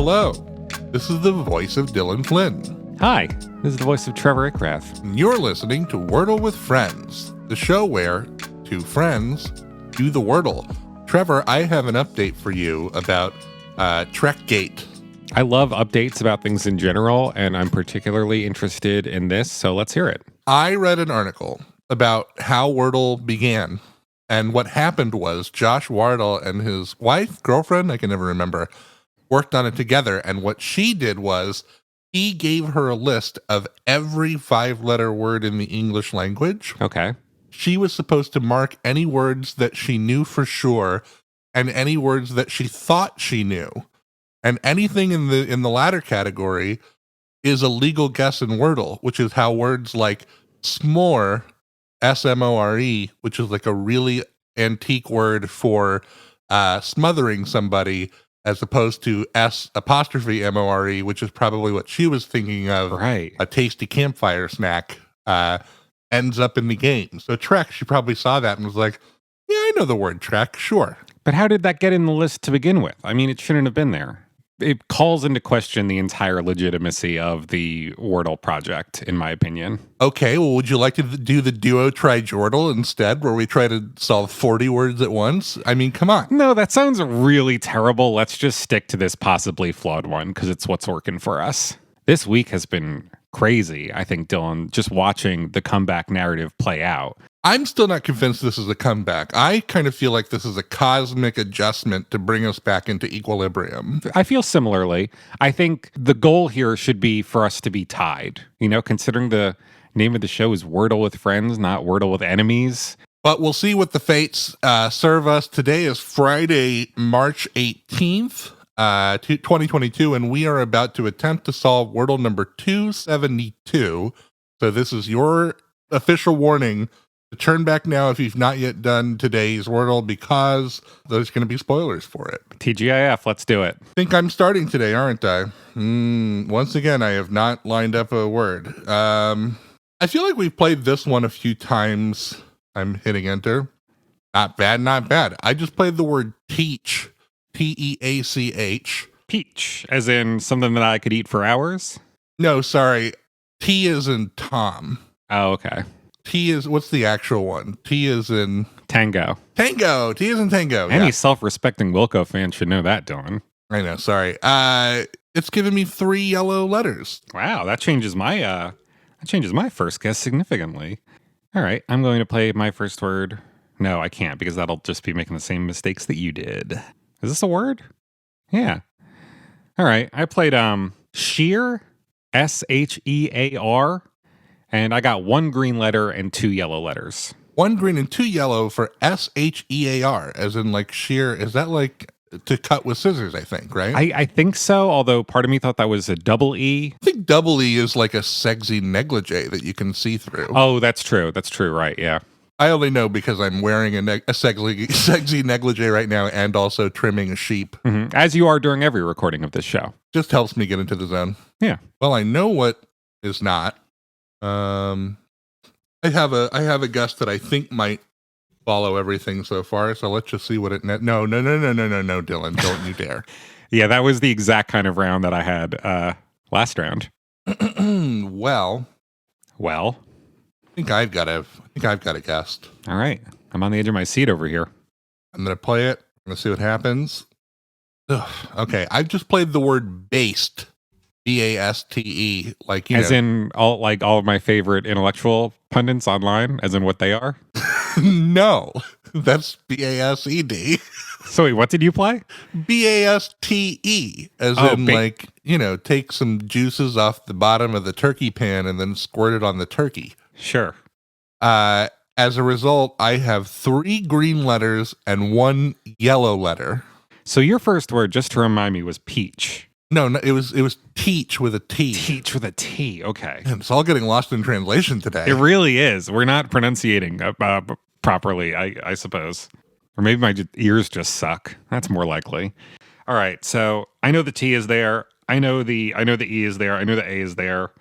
Hello, this is the voice of Dylan Flynn. Hi, this is the voice of Trevor Ickrath. And you're listening to Wordle with Friends, the show where two friends do the Wordle. Trevor, I have an update for you about Trekgate. I love updates about things in general, and I'm particularly interested in this, so let's hear it. I read an article about how Wordle began, and what happened was Josh Wardle and his wife, girlfriend, I can never remember, worked on it together, and what she did was he gave her a list of every 5-letter word in the English language. Okay. She was supposed to mark any words that she knew for sure and any words that she thought she knew. And anything in the latter category is a legal guess in Wordle, which is how words like s'more, S-M-O-R-E, which is like a really antique word for smothering somebody, as opposed to S''M-O-R-E, which is probably what she was thinking of, Right. a tasty campfire snack, ends up in the game. So Trek, she probably saw that and was like, yeah, I know the word Trek, sure. But how did that get in the list to begin with? I mean, it shouldn't have been there. It calls into question the entire legitimacy of the Wordle project, in my opinion. Okay, well, would you like to do the duo trijordle instead, where we try to solve 40 words at once? I mean, come on. No, that sounds really terrible. Let's just stick to this possibly flawed one, because it's what's working for us. This week has been crazy, I think, Dylan, just watching the comeback narrative play out. I'm still not convinced this is a comeback. I kind of feel like this is a cosmic adjustment to bring us back into equilibrium. I feel similarly. I think the goal here should be for us to be tied. You know, considering the name of the show is Wordle with Friends, not Wordle with Enemies. But we'll see what the fates serve us. Today is Friday, March 18th, 2022, and we are about to attempt to solve Wordle number 272. So this is your official warning to turn back now if you've not yet done today's Wordle, because there's going to be spoilers for it. TGIF, let's do it. I think I'm starting today, aren't I? Once again, I have not lined up a word. I feel like we've played this one a few times. I'm hitting enter. Not bad, not bad. I just played the word teach. T-E-A-C-H. Peach, as in something that I could eat for hours? No, sorry. T is in Tom. Oh, okay. T is, what's the actual one? T is in... Tango. Tango. T is in Tango. Any self-respecting Wilco fan should know that, Dylan. I know, sorry. It's given me 3 yellow letters. Wow, that changes my first guess significantly. All right, I'm going to play my first word. No, I can't, because that'll just be making the same mistakes that you did. Is this a word? Yeah. All right, I played shear, S-H-E-A-R, and I got 1 green letter and 2 yellow letters. 1 green and 2 yellow for S-H-E-A-R, as in like shear. Is that like to cut with scissors, I think, right? I think so, although part of me thought that was a double E. I think double E is like a sexy negligee that you can see through. Oh, that's true. That's true, right, yeah. I only know because I'm wearing a sexy negligee right now and also trimming a sheep. Mm-hmm. As you are during every recording of this show. Just helps me get into the zone. Yeah. Well, I know what is not. I have a guess that I think might follow everything so far, so let's just see what it... No, Dylan, don't you dare. Yeah, that was the exact kind of round that I had last round. Well... I think I've got a guess. All right. I'm on the edge of my seat over here. I'm going to play it. I'm going to see what happens. Ugh, okay, I've just played the word based. B-A-S-T-E. Like, as in all of my favorite intellectual pundits online, as in what they are? No, that's B-A-S-E-D. So wait, what did you play? B-A-S-T-E. As in like, take some juices off the bottom of the turkey pan and then squirt it on the turkey. Sure. As a result, I have 3 green letters and 1 yellow letter. So your first word, just to remind me, was peach. No, it was teach with a T. Teach with a T, okay. And it's all getting lost in translation today. It really is. We're not pronunciating properly, I suppose. Or maybe my ears just suck. That's more likely. All right, so I know the T is there. I know the E is there. I know the A is there.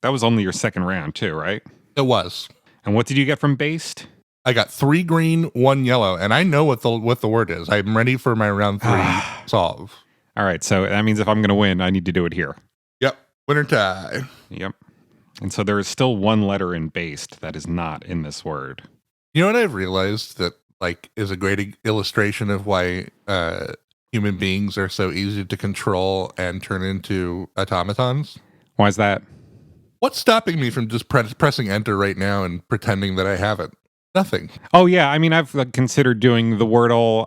That was only your second round too, right? It was. And what did you get from based? I got 3 green, 1 yellow, and I know what the word is. I'm ready for my round 3 solve. All right, so that means if I'm going to win, I need to do it here. Yep. Winner tie. Yep. And so there is still one letter in based that is not in this word. You know what I've realized that is a great illustration of why human beings are so easy to control and turn into automatons? Why is that? What's stopping me from just pressing enter right now and pretending that I haven't? Nothing. Oh, yeah. I mean, I've considered doing the Wordle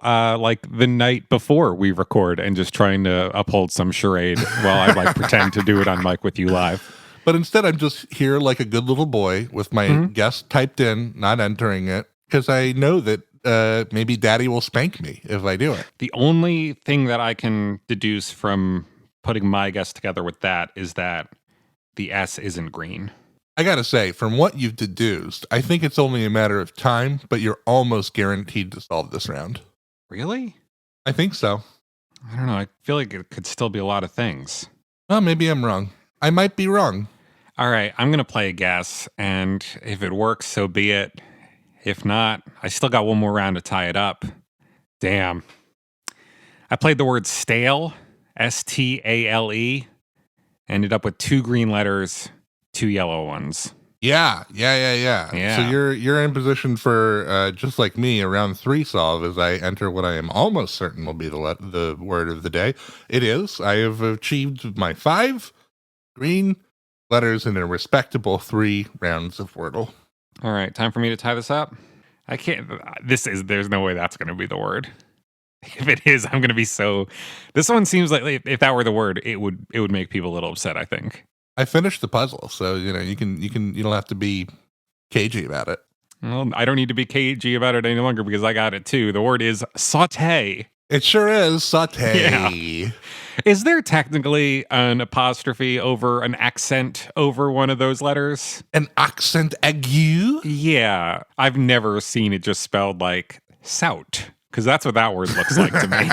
the night before we record and just trying to uphold some charade while I pretend to do it on mic with you live. But instead, I'm just here like a good little boy with my guess typed in, not entering it, because I know that maybe daddy will spank me if I do it. The only thing that I can deduce from putting my guess together with that is that the S isn't green. I gotta say, from what you've deduced, I think it's only a matter of time, but you're almost guaranteed to solve this round. Really? I think so. I don't know. I feel like it could still be a lot of things. Well, maybe I'm wrong. I might be wrong. All right, I'm going to play a guess, and if it works, so be it. If not, I still got one more round to tie it up. Damn. I played the word stale, S-T-A-L-E, ended up with 2 green letters, 2 yellow ones. Yeah. Yeah. So you're in position for, just like me, a round 3 solve as I enter what I am almost certain will be the word of the day. It is. I have achieved my 5 green letters in a respectable 3 rounds of Wordle. All right, time for me to tie this up. I can't. There's no way that's going to be the word. If it is, I'm going to be so. This one seems like if that were the word, it would make people a little upset, I think. I finished the puzzle, so you don't have to be cagey about it. Well, I don't need to be cagey about it any longer because I got it too. The word is saute. It sure is saute. Yeah. Is there technically an apostrophe over an accent over one of those letters? An accent aigu? Yeah. I've never seen it just spelled like sout, because that's what that word looks like to me.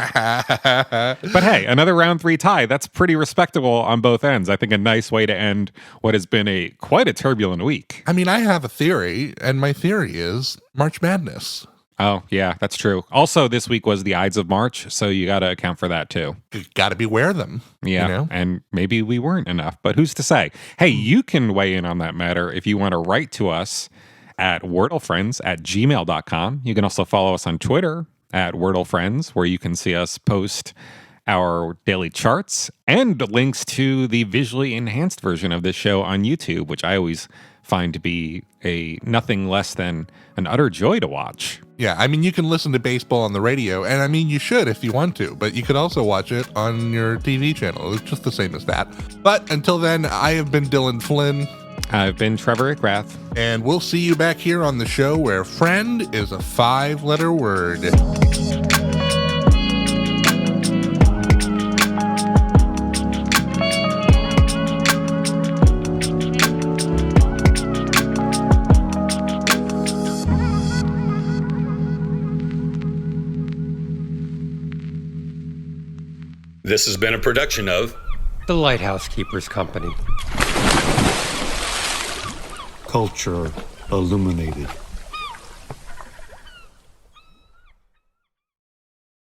But hey, another round 3 tie. That's pretty respectable on both ends. I think a nice way to end what has been quite a turbulent week. I mean, I have a theory, and my theory is March Madness. Oh, yeah, that's true. Also, this week was the Ides of March, so you got to account for that too. You got to beware them. Yeah, and maybe we weren't enough, but who's to say? Hey, you can weigh in on that matter if you want to write to us at wordlefriends@gmail.com. You can also follow us on Twitter at Wordle Friends, where you can see us post our daily charts and links to the visually enhanced version of this show on YouTube, which I always find to be a nothing less than an utter joy to watch. Yeah, I mean, you can listen to baseball on the radio, and I mean, you should if you want to, but you could also watch it on your TV channel. It's just the same as that. But until then, I have been Dylan Flynn. I've been Trevor Ickrath. And we'll see you back here on the show where friend is a 5-letter word. This has been a production of The Lighthouse Keepers Company. Culture illuminated.